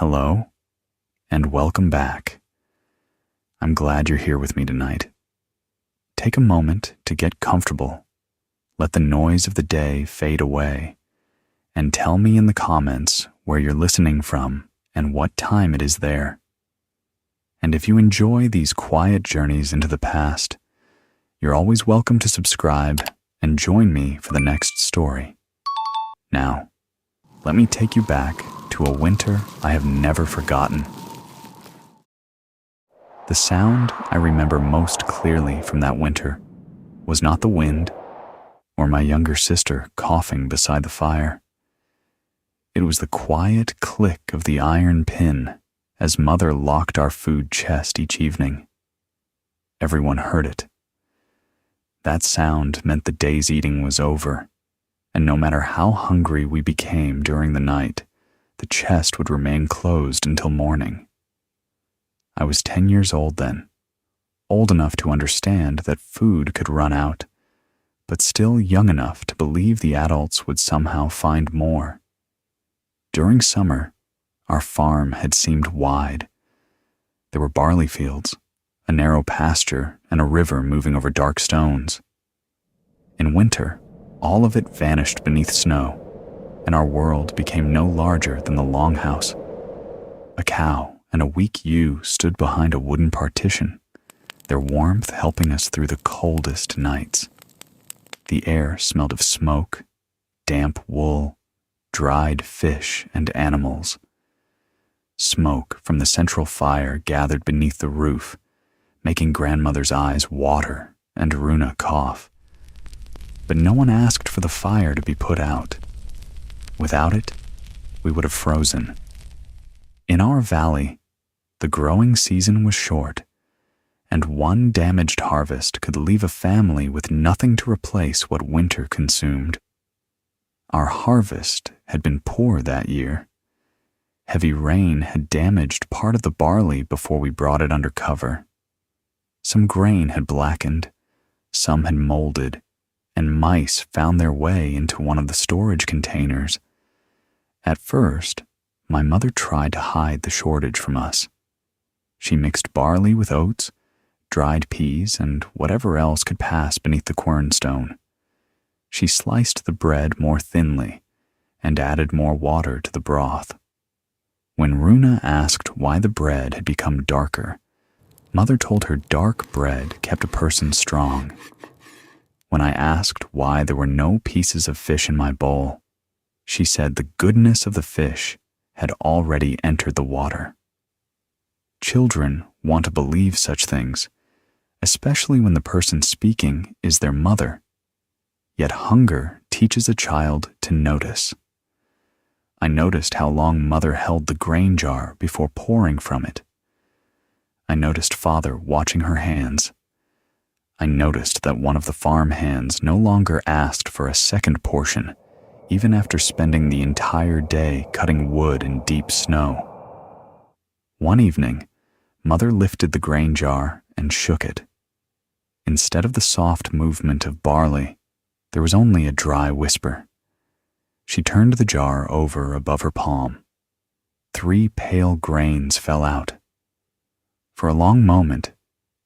Hello, and welcome back. I'm glad you're here with me tonight. Take a moment to get comfortable. Let the noise of the day fade away, and tell me in the comments where you're listening from and what time it is there. And if you enjoy these quiet journeys into the past, you're always welcome to subscribe and join me for the next story. Now, let me take you back to a winter I have never forgotten. The sound I remember most clearly from that winter was not the wind or my younger sister coughing beside the fire. It was the quiet click of the iron pin as Mother locked our food chest each evening. Everyone heard it. That sound meant the day's eating was over, and no matter how hungry we became during the night, the chest would remain closed until morning. I was 10 years old then, old enough to understand that food could run out, but still young enough to believe the adults would somehow find more. During summer, our farm had seemed wide. There were barley fields, a narrow pasture, and a river moving over dark stones. In winter, all of it vanished beneath snow, and our world became no larger than the longhouse. A cow and a weak ewe stood behind a wooden partition, their warmth helping us through the coldest nights. The air smelled of smoke, damp wool, dried fish, and animals. Smoke from the central fire gathered beneath the roof, making grandmother's eyes water and Runa cough. But no one asked for the fire to be put out. Without it, we would have frozen. In our valley, the growing season was short, and one damaged harvest could leave a family with nothing to replace what winter consumed. Our harvest had been poor that year. Heavy rain had damaged part of the barley before we brought it under cover. Some grain had blackened, some had molded, and mice found their way into one of the storage containers. At first, my mother tried to hide the shortage from us. She mixed barley with oats, dried peas, and whatever else could pass beneath the quernstone. She sliced the bread more thinly and added more water to the broth. When Runa asked why the bread had become darker, Mother told her dark bread kept a person strong. When I asked why there were no pieces of fish in my bowl, she said the goodness of the fish had already entered the water. Children want to believe such things, especially when the person speaking is their mother. Yet hunger teaches a child to notice. I noticed how long Mother held the grain jar before pouring from it. I noticed Father watching her hands. I noticed that one of the farm hands no longer asked for a second portion, even after spending the entire day cutting wood in deep snow. One evening, Mother lifted the grain jar and shook it. Instead of the soft movement of barley, there was only a dry whisper. She turned the jar over above her palm. 3 pale grains fell out. For a long moment,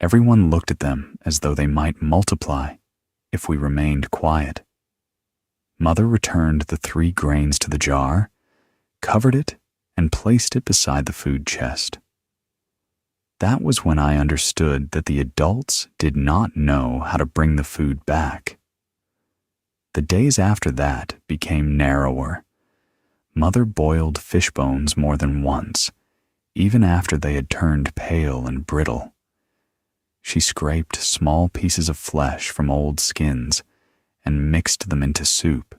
everyone looked at them as though they might multiply if we remained quiet. Mother returned the 3 grains to the jar, covered it, and placed it beside the food chest. That was when I understood that the adults did not know how to bring the food back. The days after that became narrower. Mother boiled fish bones more than once, even after they had turned pale and brittle. She scraped small pieces of flesh from old skins and mixed them into soup.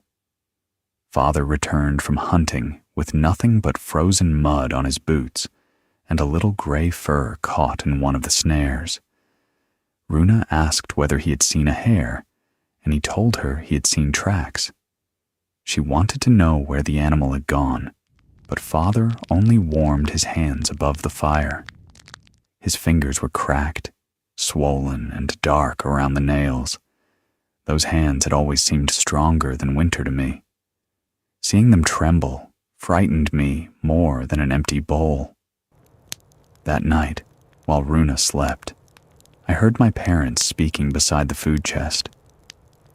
Father returned from hunting with nothing but frozen mud on his boots and a little gray fur caught in one of the snares. Runa asked whether he had seen a hare, and he told her he had seen tracks. She wanted to know where the animal had gone, but Father only warmed his hands above the fire. His fingers were cracked, swollen, and dark around the nails. Those hands had always seemed stronger than winter to me. Seeing them tremble, frightened me more than an empty bowl. That night, while Runa slept, I heard my parents speaking beside the food chest.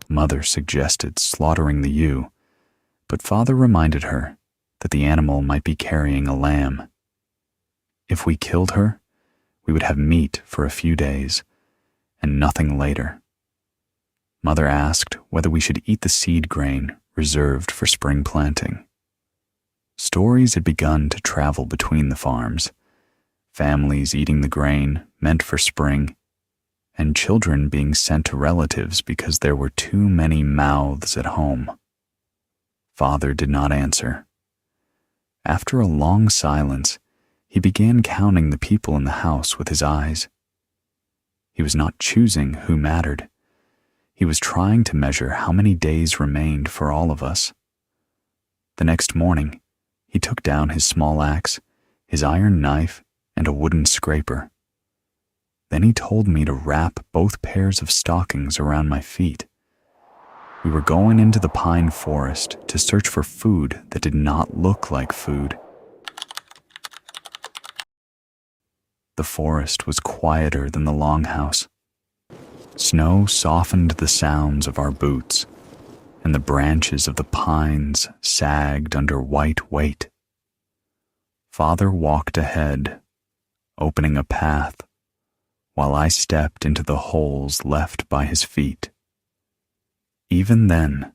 Mother suggested slaughtering the ewe, but Father reminded her that the animal might be carrying a lamb. If we killed her, we would have meat for a few days and nothing later. Mother asked whether we should eat the seed grain reserved for spring planting. Stories had begun to travel between the farms, families eating the grain meant for spring, and children being sent to relatives because there were too many mouths at home. Father did not answer. After a long silence, he began counting the people in the house with his eyes. He was not choosing who mattered. He was trying to measure how many days remained for all of us. The next morning, he took down his small axe, his iron knife, and a wooden scraper. Then he told me to wrap both pairs of stockings around my feet. We were going into the pine forest to search for food that did not look like food. The forest was quieter than the longhouse. Snow softened the sounds of our boots, and the branches of the pines sagged under white weight. Father walked ahead, opening a path, while I stepped into the holes left by his feet. Even then,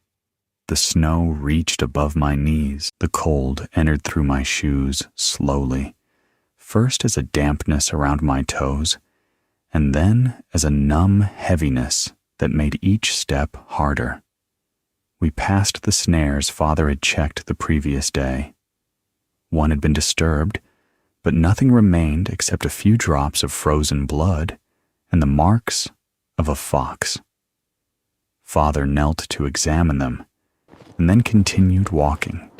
the snow reached above my knees. The cold entered through my shoes slowly, first as a dampness around my toes, and then as a numb heaviness that made each step harder. We passed the snares Father had checked the previous day. One had been disturbed, but nothing remained except a few drops of frozen blood and the marks of a fox. Father knelt to examine them, and then continued walking.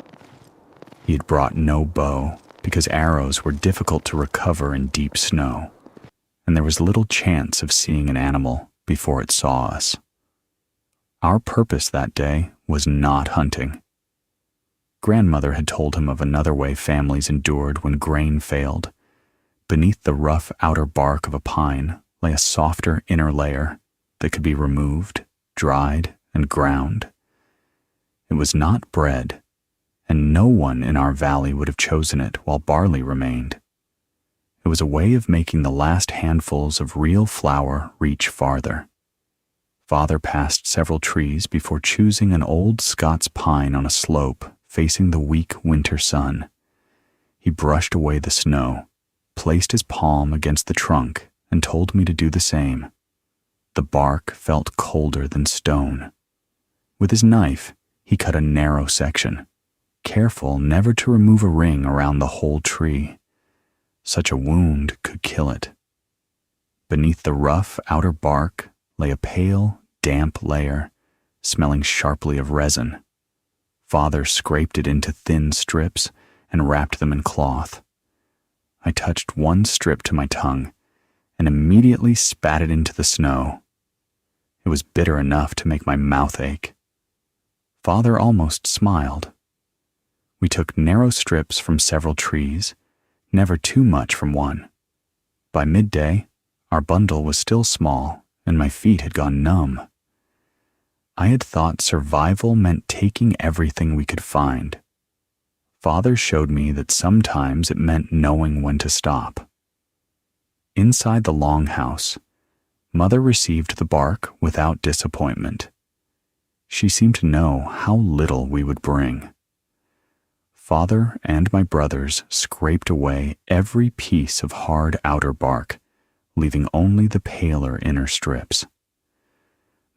He had brought no bow because arrows were difficult to recover in deep snow, and there was little chance of seeing an animal before it saw us. Our purpose that day was not hunting. Grandmother had told him of another way families endured when grain failed. Beneath the rough outer bark of a pine lay a softer inner layer that could be removed, dried, and ground. It was not bread, and no one in our valley would have chosen it while barley remained. It was a way of making the last handfuls of real flour reach farther. Father passed several trees before choosing an old Scots pine on a slope facing the weak winter sun. He brushed away the snow, placed his palm against the trunk, and told me to do the same. The bark felt colder than stone. With his knife, he cut a narrow section, careful never to remove a ring around the whole tree. Such a wound could kill it. Beneath the rough outer bark lay a pale, damp layer, smelling sharply of resin. Father scraped it into thin strips and wrapped them in cloth. I touched one strip to my tongue and immediately spat it into the snow. It was bitter enough to make my mouth ache. Father almost smiled. We took narrow strips from several trees, never too much from one. By midday, our bundle was still small and my feet had gone numb. I had thought survival meant taking everything we could find. Father showed me that sometimes it meant knowing when to stop. Inside the longhouse, Mother received the bark without disappointment. She seemed to know how little we would bring. Father and my brothers scraped away every piece of hard outer bark, leaving only the paler inner strips.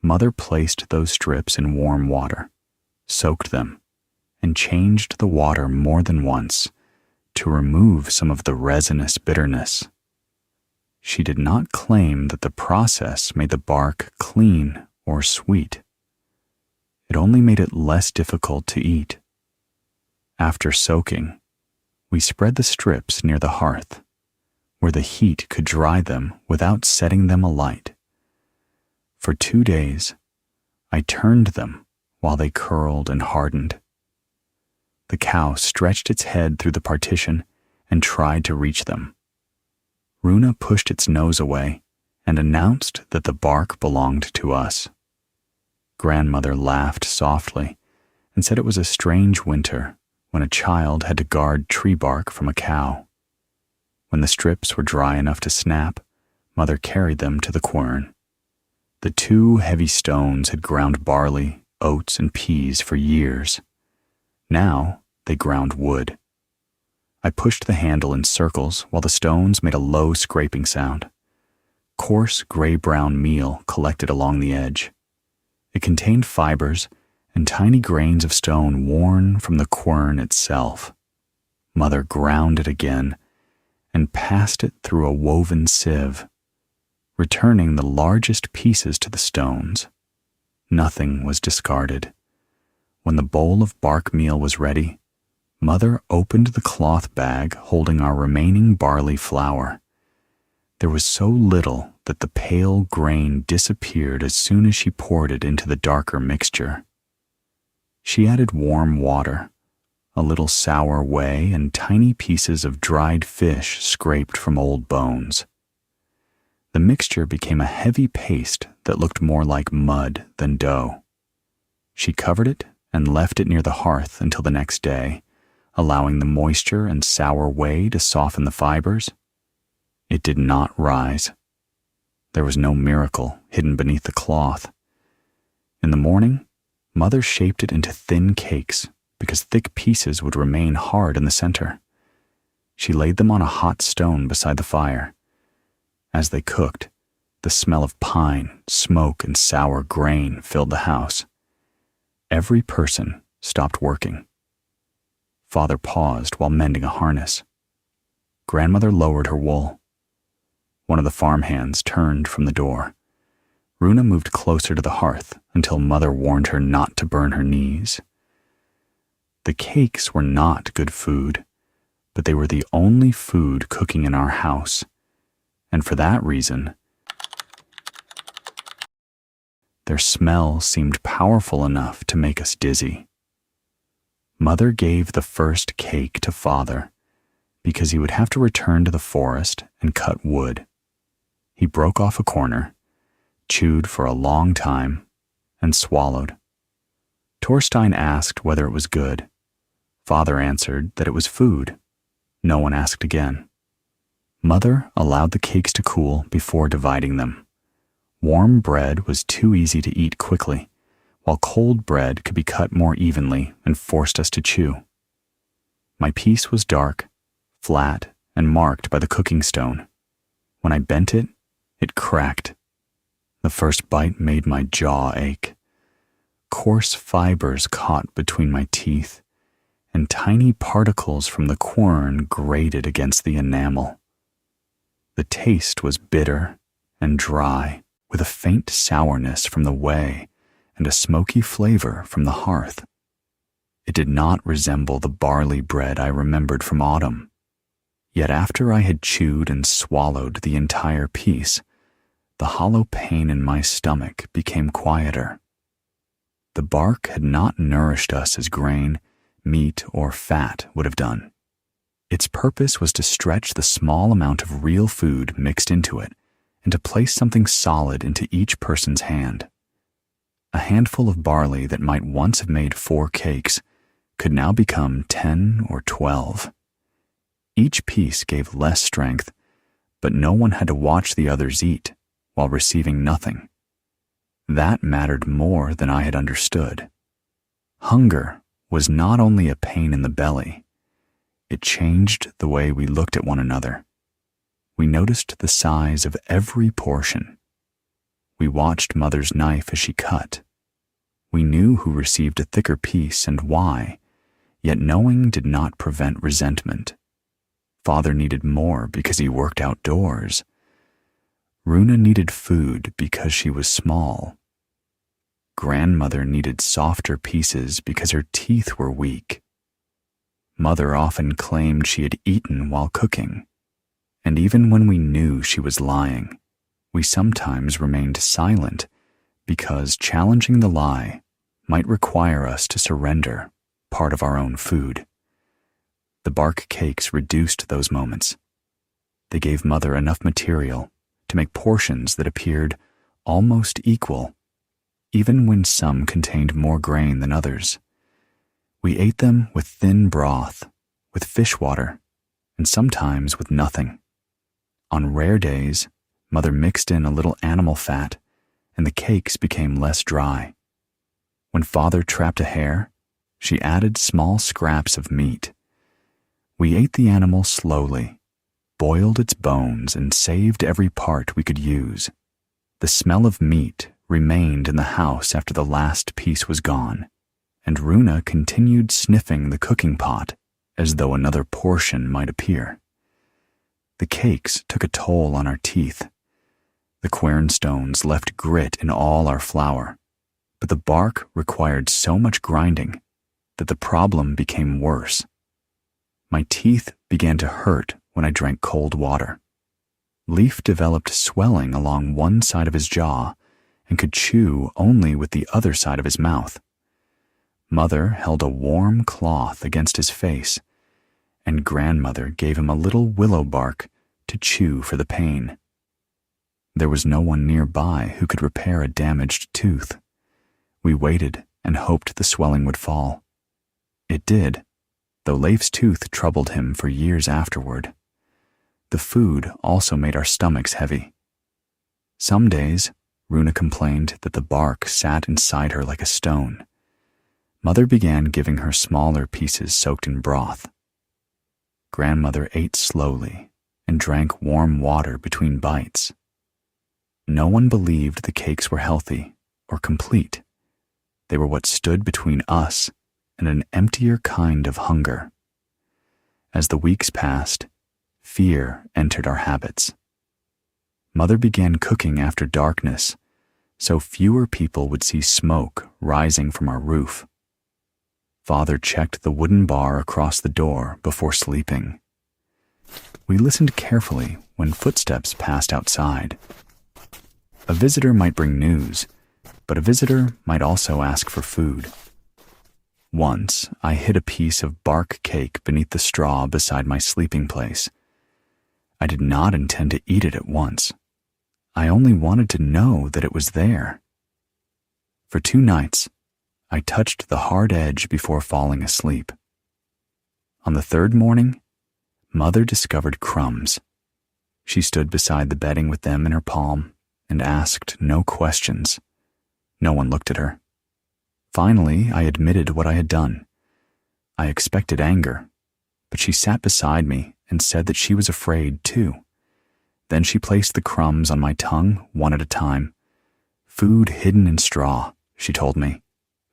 Mother placed those strips in warm water, soaked them, and changed the water more than once to remove some of the resinous bitterness. She did not claim that the process made the bark clean or sweet. It only made it less difficult to eat. After soaking, we spread the strips near the hearth, where the heat could dry them without setting them alight. For 2 days, I turned them while they curled and hardened. the cow stretched its head through the partition and tried to reach them. Runa pushed its nose away and announced that the bark belonged to us. Grandmother laughed softly and said it was a strange winter when a child had to guard tree bark from a cow. When the strips were dry enough to snap, Mother carried them to the quern. The 2 heavy stones had ground barley, oats, and peas for years. Now they ground wood. I pushed the handle in circles while the stones made a low scraping sound. Coarse gray-brown meal collected along the edge. It contained fibers and tiny grains of stone worn from the quern itself. Mother ground it again and passed it through a woven sieve, returning the largest pieces to the stones. Nothing was discarded. When the bowl of bark meal was ready, Mother opened the cloth bag holding our remaining barley flour. There was so little that the pale grain disappeared as soon as she poured it into the darker mixture. She added warm water, a little sour whey, and tiny pieces of dried fish scraped from old bones. The mixture became a heavy paste that looked more like mud than dough. She covered it and left it near the hearth until the next day, allowing the moisture and sour whey to soften the fibers. It did not rise. There was no miracle hidden beneath the cloth. In the morning, Mother shaped it into thin cakes because thick pieces would remain hard in the center. She laid them on a hot stone beside the fire. As they cooked, the smell of pine, smoke, and sour grain filled the house. Every person stopped working. Father paused while mending a harness. Grandmother lowered her wool. One of the farmhands turned from the door. Runa moved closer to the hearth until Mother warned her not to burn her knees. The cakes were not good food, but they were the only food cooking in our house, and for that reason, their smell seemed powerful enough to make us dizzy. Mother gave the first cake to Father because he would have to return to the forest and cut wood. He broke off a corner, chewed for a long time, and swallowed. Torstein asked whether it was good. Father answered that it was food. No one asked again. Mother allowed the cakes to cool before dividing them. Warm bread was too easy to eat quickly, while cold bread could be cut more evenly and forced us to chew. My piece was dark, flat, and marked by the cooking stone. When I bent it, it cracked. The first bite made my jaw ache. Coarse fibers caught between my teeth, and tiny particles from the quern grated against the enamel. The taste was bitter and dry, with a faint sourness from the whey and a smoky flavor from the hearth. It did not resemble the barley bread I remembered from autumn. Yet after I had chewed and swallowed the entire piece, the hollow pain in my stomach became quieter. The bark had not nourished us as grain, meat, or fat would have done. Its purpose was to stretch the small amount of real food mixed into it and to place something solid into each person's hand. A handful of barley that might once have made 4 cakes could now become 10 or 12. Each piece gave less strength, but no one had to watch the others eat while receiving nothing. That mattered more than I had understood. Hunger was not only a pain in the belly, it changed the way we looked at one another. We noticed the size of every portion. We watched Mother's knife as she cut. We knew who received a thicker piece and why, yet knowing did not prevent resentment. Father needed more because he worked outdoors. Runa needed food because she was small. Grandmother needed softer pieces because her teeth were weak. Mother often claimed she had eaten while cooking, and even when we knew she was lying, we sometimes remained silent because challenging the lie might require us to surrender part of our own food. The bark cakes reduced those moments. They gave Mother enough material to make portions that appeared almost equal, even when some contained more grain than others. We ate them with thin broth, with fish water, and sometimes with nothing. On rare days, Mother mixed in a little animal fat, and the cakes became less dry. When Father trapped a hare, she added small scraps of meat. We ate the animal slowly, boiled its bones, and saved every part we could use. The smell of meat remained in the house after the last piece was gone, and Runa continued sniffing the cooking pot as though another portion might appear. The cakes took a toll on our teeth. The quernstones left grit in all our flour, but the bark required so much grinding that the problem became worse. My teeth began to hurt when I drank cold water. Leaf developed swelling along one side of his jaw and could chew only with the other side of his mouth. Mother held a warm cloth against his face, and Grandmother gave him a little willow bark to chew for the pain. There was no one nearby who could repair a damaged tooth. We waited and hoped the swelling would fall. It did, though Leif's tooth troubled him for years afterward. The food also made our stomachs heavy. Some days, Runa complained that the bark sat inside her like a stone. Mother began giving her smaller pieces soaked in broth. Grandmother ate slowly and drank warm water between bites. No one believed the cakes were healthy or complete. They were what stood between us and an emptier kind of hunger. As the weeks passed, fear entered our habits. Mother began cooking after darkness, so fewer people would see smoke rising from our roof. Father checked the wooden bar across the door before sleeping. We listened carefully when footsteps passed outside. A visitor might bring news, but a visitor might also ask for food. Once, I hid a piece of bark cake beneath the straw beside my sleeping place. I did not intend to eat it at once. I only wanted to know that it was there. For 2 nights, I touched the hard edge before falling asleep. On the 3rd morning, Mother discovered crumbs. She stood beside the bedding with them in her palm and asked no questions. No one looked at her. Finally, I admitted what I had done. I expected anger, but she sat beside me and said that she was afraid too. Then she placed the crumbs on my tongue one at a time. Food hidden in straw, she told me,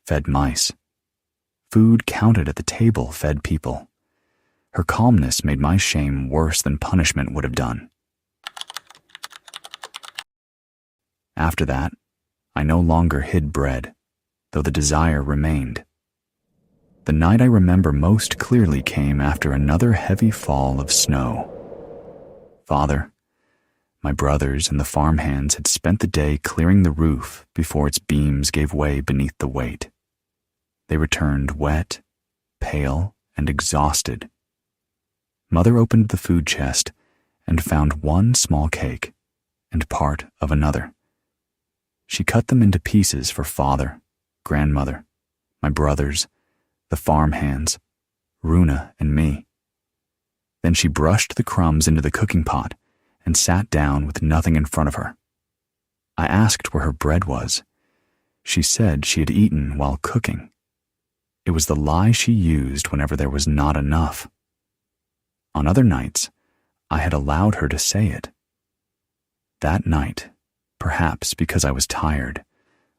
fed mice. Food counted at the table fed people. Her calmness made my shame worse than punishment would have done. After that, I no longer hid bread, though the desire remained. The night I remember most clearly came after another heavy fall of snow. Father, my brothers, and the farmhands had spent the day clearing the roof before its beams gave way beneath the weight. They returned wet, pale, and exhausted. Mother opened the food chest and found one small cake and part of another. She cut them into pieces for Father, Grandmother, my brothers, the farmhands, Runa, and me. Then she brushed the crumbs into the cooking pot and sat down with nothing in front of her. I asked where her bread was. She said she had eaten while cooking. It was the lie she used whenever there was not enough. On other nights, I had allowed her to say it. That night, perhaps because I was tired,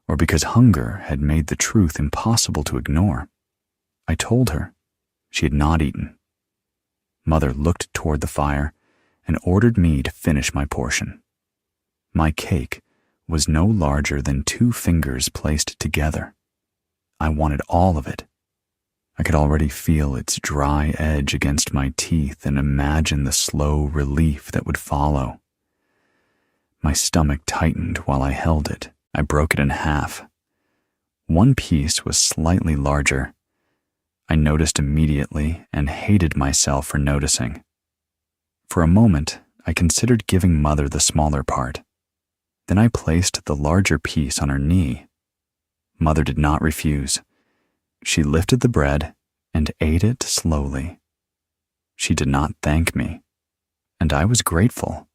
or because hunger had made the truth impossible to ignore, I told her she had not eaten. Mother looked toward the fire and ordered me to finish my portion. My cake was no larger than 2 fingers placed together. I wanted all of it. I could already feel its dry edge against my teeth and imagine the slow relief that would follow. My stomach tightened while I held it. I broke it in half. One piece was slightly larger. I noticed immediately and hated myself for noticing. For a moment, I considered giving Mother the smaller part. Then I placed the larger piece on her knee. Mother did not refuse. She lifted the bread and ate it slowly. She did not thank me, and I was grateful.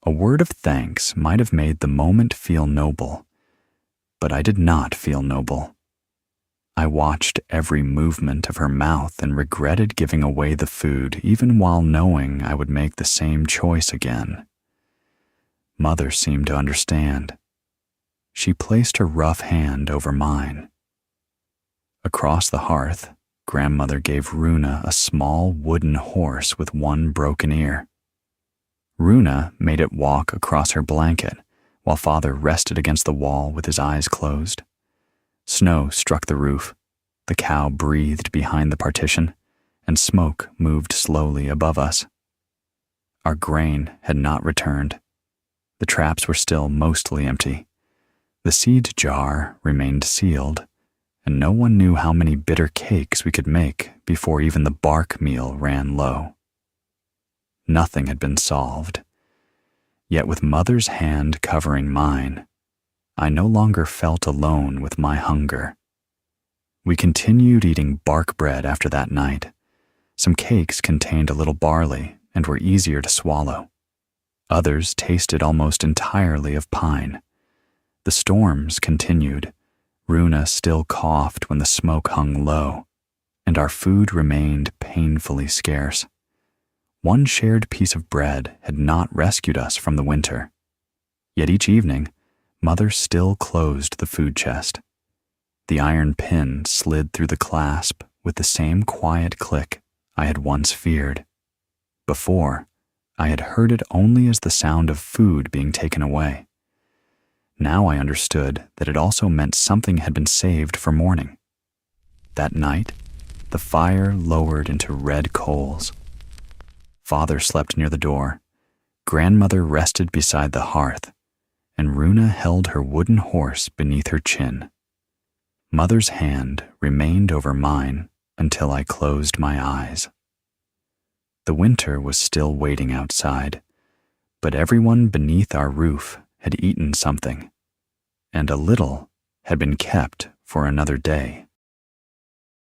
A word of thanks might have made the moment feel noble, but I did not feel noble. I watched every movement of her mouth and regretted giving away the food even while knowing I would make the same choice again. Mother seemed to understand. She placed her rough hand over mine. Across the hearth, Grandmother gave Runa a small wooden horse with one broken ear. Runa made it walk across her blanket while Father rested against the wall with his eyes closed. Snow struck the roof, the cow breathed behind the partition, and smoke moved slowly above us. Our grain had not returned. The traps were still mostly empty. The seed jar remained sealed, and no one knew how many bitter cakes we could make before even the bark meal ran low. Nothing had been solved. Yet with Mother's hand covering mine, I no longer felt alone with my hunger. We continued eating bark bread after that night. Some cakes contained a little barley and were easier to swallow. Others tasted almost entirely of pine. The storms continued. Runa still coughed when the smoke hung low, and our food remained painfully scarce. One shared piece of bread had not rescued us from the winter. Yet each evening, Mother still closed the food chest. The iron pin slid through the clasp with the same quiet click I had once feared. Before, I had heard it only as the sound of food being taken away. Now I understood that it also meant something had been saved for morning. That night, the fire lowered into red coals. Father slept near the door. Grandmother rested beside the hearth, and Runa held her wooden horse beneath her chin. Mother's hand remained over mine until I closed my eyes. The winter was still waiting outside, but everyone beneath our roof had eaten something, and a little had been kept for another day.